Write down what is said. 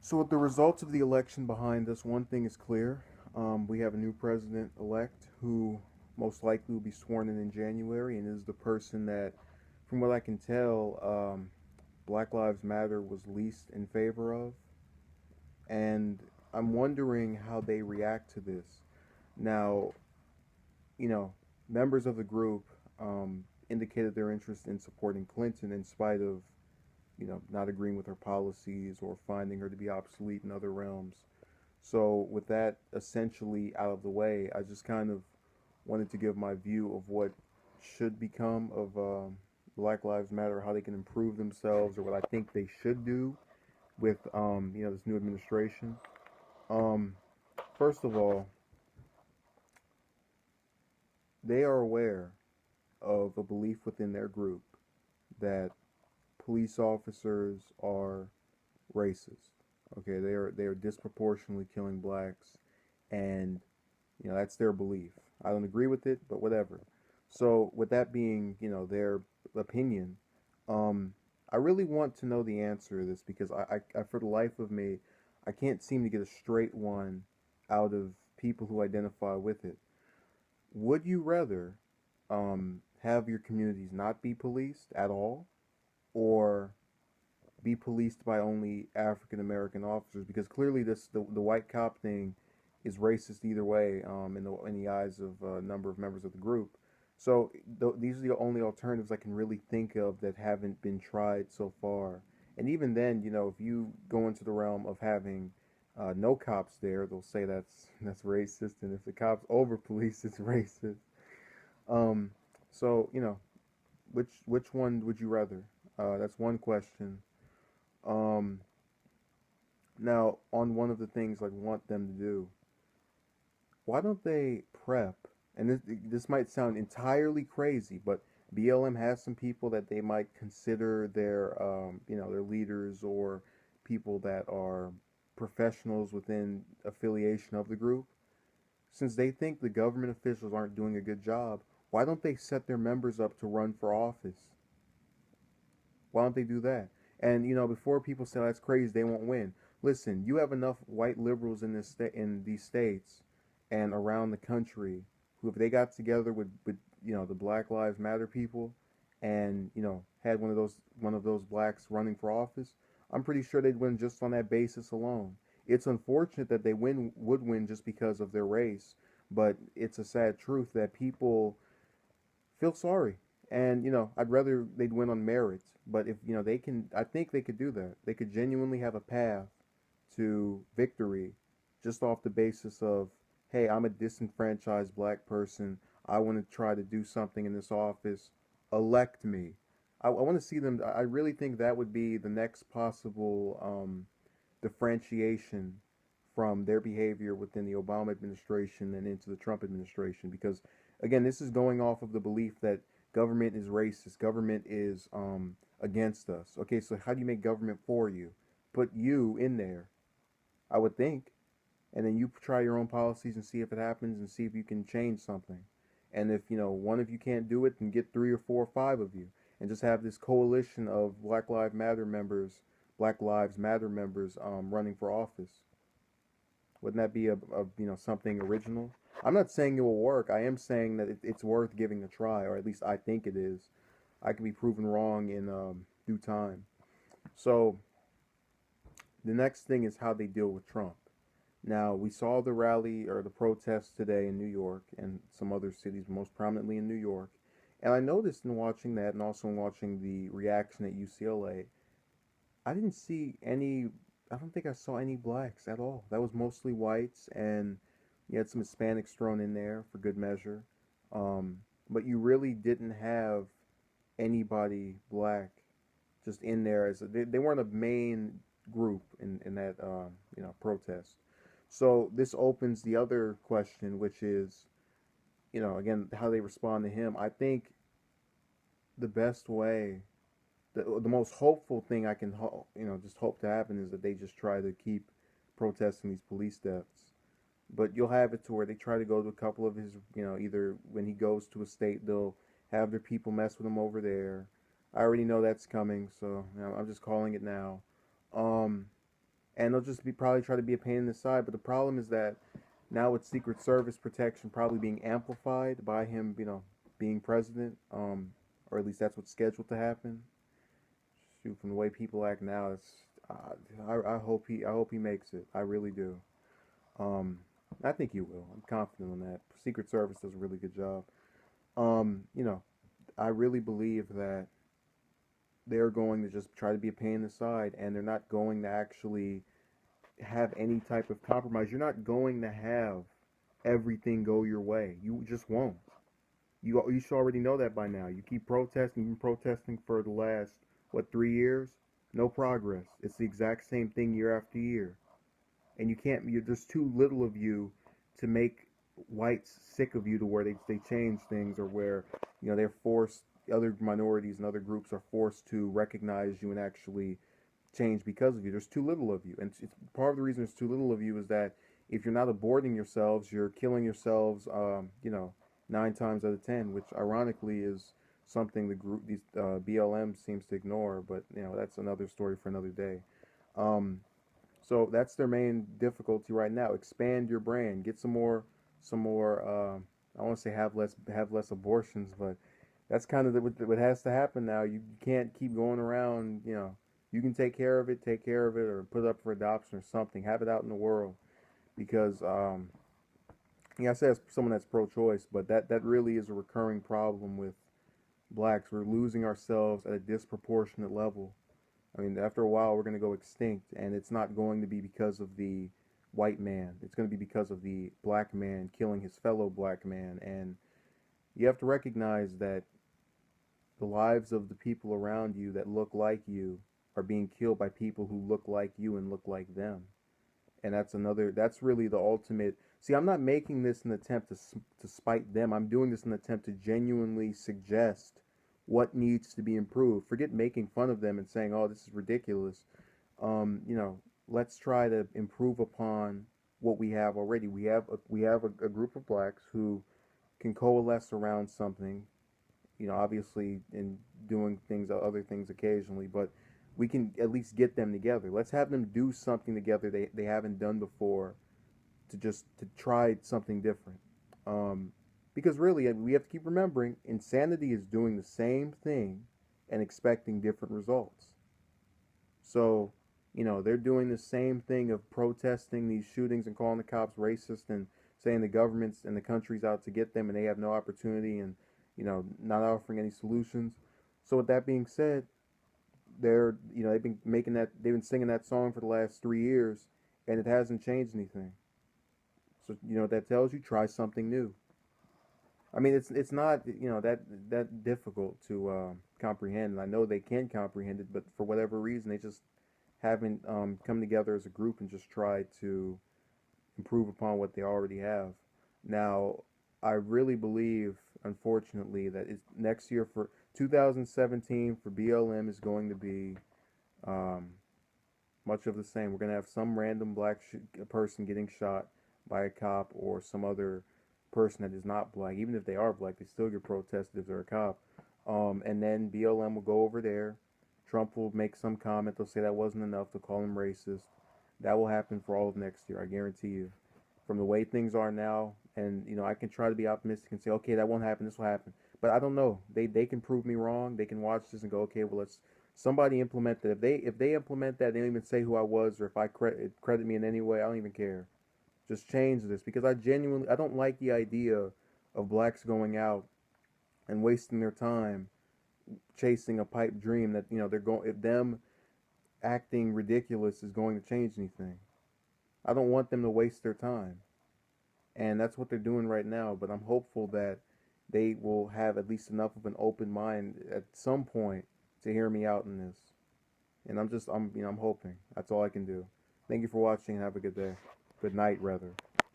So, with the results of the election behind us, one thing is clear. We have a new president elect who most likely will be sworn in January and is the person that, from what I can tell, Black Lives Matter was least in favor of. And I'm wondering how they react to this. Now, you know, members of the group indicated their interest in supporting Clinton in spite of not agreeing with her policies or finding her to be obsolete in other realms. So, with that essentially out of the way, I just kind of wanted to give my view of what should become of Black Lives Matter, how they can improve themselves, or what I think they should do with this new administration. Um, First of all, they are aware of a belief within their group that police officers are racist. Okay, they are disproportionately killing blacks, and that's their belief. I don't agree with it, but whatever. So with that being their opinion, um, I really want to know the answer to this because I for the life of me, I can't seem to get a straight one out of people who identify with it. Would you rather have your communities not be policed at all, or be policed by only African American officers? Because clearly the white cop thing is racist either way in the eyes of a number of members of the group. So these are the only alternatives I can really think of that haven't been tried so far. And even then, if you go into the realm of having no cops there, they'll say that's racist, and if the cops over police, it's racist. Um, so which one would you rather? That's one question. Um, Now, on one of the things I want them to do, why don't they prep? And this might sound entirely crazy, but BLM has some people that they might consider their leaders or people that are professionals within affiliation of the group. Since they think the government officials aren't doing a good job, why don't they set their members up to run for office? Why don't they do that? And before people say that's crazy, they won't win. Listen, you have enough white liberals in these states and around the country who, if they got together with the Black Lives Matter people, and had one of those blacks running for office, I'm pretty sure they'd win just on that basis alone. It's unfortunate that they would win just because of their race, but it's a sad truth that people feel sorry. And I'd rather they'd win on merit. But if they can, I think they could do that. They could genuinely have a path to victory, just off the basis of, hey, I'm a disenfranchised black person. I want to try to do something in this office. Elect me. I want to see them. I really think that would be the next possible differentiation from their behavior within the Obama administration and into the Trump administration. Because, again, this is going off of the belief that government is racist, government is against us. Okay, so how do you make government for you? Put you in there, I would think, and then you try your own policies and see if it happens and see if you can change something. And if one of you can't do it, then get three or four or five of you, and just have this coalition of Black Lives Matter members running for office. Wouldn't that be a something original? I'm not saying it will work. I am saying that it's worth giving a try, or at least I think it is. I can be proven wrong in due time. So the next thing is how they deal with Trump. Now, we saw the rally or the protest today in New York and some other cities, most prominently in New York. And I noticed in watching that and also in watching the reaction at UCLA, I didn't see any, I don't think I saw any blacks at all. That was mostly whites, and you had some Hispanics thrown in there for good measure. Um, but you really didn't have anybody black just in there they weren't a main group in that protest. So this opens the other question, which is again how they respond to him. I think the best way, the most hopeful thing I can just hope to happen is that they just try to keep protesting these police deaths. But you'll have it to where they try to go to a couple of his, either when he goes to a state, they'll have their people mess with him over there. I already know that's coming, so I'm just calling it now. Um, and they'll just be probably try to be a pain in the side. But the problem is that now with Secret Service protection probably being amplified by him, being president, or at least that's what's scheduled to happen. Shoot, from the way people act now, I hope he makes it. I really do. Um, I think he will. I'm confident on that. Secret Service does a really good job. You know, I really believe that they're going to just try to be a pain in the side, and they're not going to actually have any type of compromise. You're not going to have everything go your way. You just won't. You should already know that by now. You keep protesting. You've been protesting for the last, what, 3 years? No progress. It's the exact same thing year after year. And you can't. There's too little of you to make whites sick of you to where they change things, or where they're forced. Other minorities and other groups are forced to recognize you and actually change because of you. There's too little of you, and it's part of the reason there's too little of you is that if you're not aborting yourselves, you're killing yourselves. 9 times out of 10, which ironically is something the group these BLM seems to ignore. But that's another story for another day. Um, so that's their main difficulty right now. Expand your brand. Get some more. I want to say have less abortions, but that's kind of what has to happen now. You can't keep going around. You can take care of it, or put it up for adoption or something. Have it out in the world, because I say as someone that's pro-choice, but that really is a recurring problem with blacks. We're losing ourselves at a disproportionate level. I mean, after a while, we're going to go extinct, and it's not going to be because of the white man. It's going to be because of the black man killing his fellow black man. And you have to recognize that the lives of the people around you that look like you are being killed by people who look like you and look like them. And that's really the ultimate. See, I'm not making this an attempt to spite them. I'm doing this in an attempt to genuinely suggest what needs to be improved. Forget making fun of them and saying, "Oh, this is ridiculous." Let's try to improve upon what we have already. We have a group of blacks who can coalesce around something. Obviously in doing other things occasionally, but we can at least get them together. Let's have them do something together they haven't done before, to try something different. Because really, we have to keep remembering, insanity is doing the same thing and expecting different results. So, they're doing the same thing of protesting these shootings and calling the cops racist and saying the governments and the country's out to get them and they have no opportunity, and, not offering any solutions. So with that being said, they've been singing that song for the last 3 years, and it hasn't changed anything. So what that tells you, try something new. I mean, it's not that difficult to comprehend, and I know they can comprehend it, but for whatever reason, they just haven't come together as a group and just tried to improve upon what they already have. Now, I really believe, unfortunately, that it's next year for 2017 for BLM is going to be um, much of the same. We're going to have some random black person getting shot by a cop, or some other person that is not black. Even if they are black, they still get protested if they're a cop. And then BLM will go over there. Trump will make some comment. They'll say that wasn't enough. They'll call him racist. That will happen for all of next year, I guarantee you. From the way things are now, and I can try to be optimistic and say, okay, that won't happen. This will happen. But I don't know. They can prove me wrong. They can watch this and go, okay, well, let's somebody implement that. If they implement that, they don't even say who I was, or if I credit me in any way. I don't even care. Just change this, because I don't like the idea of blacks going out and wasting their time chasing a pipe dream that they're going if them acting ridiculous is going to change anything. I don't want them to waste their time, and that's what they're doing right now. But I'm hopeful that they will have at least enough of an open mind at some point to hear me out in this. And I'm hoping. That's all I can do. Thank you for watching, and have a good day. Good night, rather.